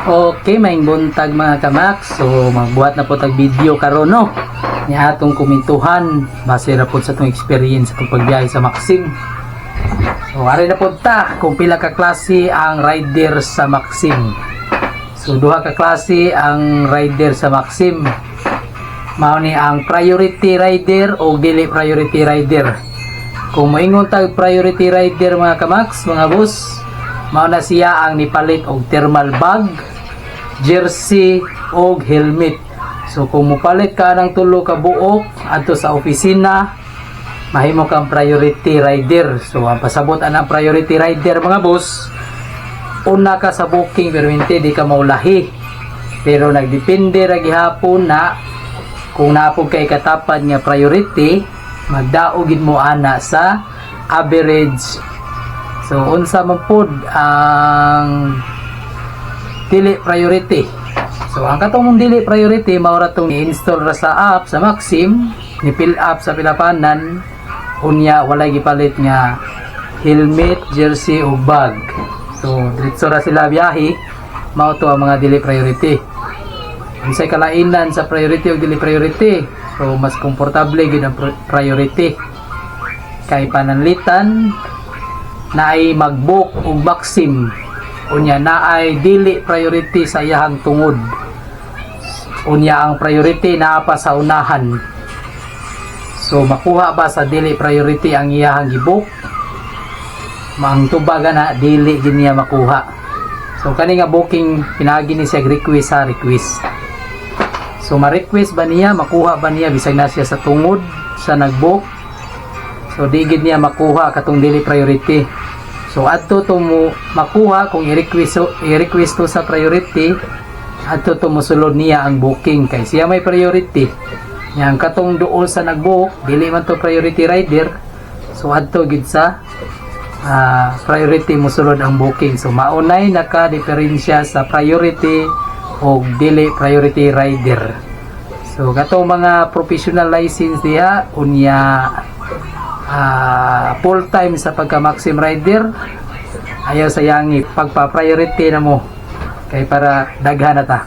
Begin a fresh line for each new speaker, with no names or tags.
Okay, maing buntag mga kamax. So magbuhat na po tag video karon no. Ni atong kumintuhan base ra pod sa atong experience sa pagbiyahe sa Maxim. So ari na pod ta kung pila ka klase ang rider sa Maxim. So duha ka klase ang rider sa Maxim. Mao ni ang priority rider o dili priority rider. Kung moingon tag priority rider mga kamax, mga boss, mao na siya ang nipalit og thermal bag, jersey og helmet. So kung mupalit ka ng tulo ka buok adto sa opisina, mahimo kang priority rider. So ang pasabot ang priority rider mga boss, una ka sa booking pero hindi di ka maulahi. Pero nagdepende ra gihapon na kung naapog kay katapad nga priority, magdaogid mo ana sa average. So unsa man pod ang dili priority. So ang katong dili priority mao ra tong i-install ra sa app sa Maxim, ni fill up sa pilapanan, unya walay gipalit nga helmet, jersey o bag. So diretso ra sila biyahe, mao to ang mga dili priority. Unsay kalainan sa priority o dili priority? So mas komportable gid ang priority. Kay pananlitan na ay mag-book og Maxim, unya na ay dili priority sa iyahang tungod, unya ang priority naa pa sa unahan. So makuha ba sa dili priority ang iyahang gibook, mang tubaga na dili gid niya makuha. So kani nga booking pinagi ni siya request sa request. So ma-request ba niya, makuha ba niya bisag na siya sa tungod sa nag-book? So di gid niya makuha katong dili priority. So adto to mo makuha kung i-request to sa priority, adto to mosulod niya ang booking kay siya may priority. Yang katong duol sa nag-book dili man to priority rider. So adto gid sa priority mosulod ang booking. So maunay naka-diferensya sa priority o dili priority rider. So katong mga professional license diha unya full time sa pagka Maxim rider, ayaw sayangi pagpa priority na mo kay para daghan na ta.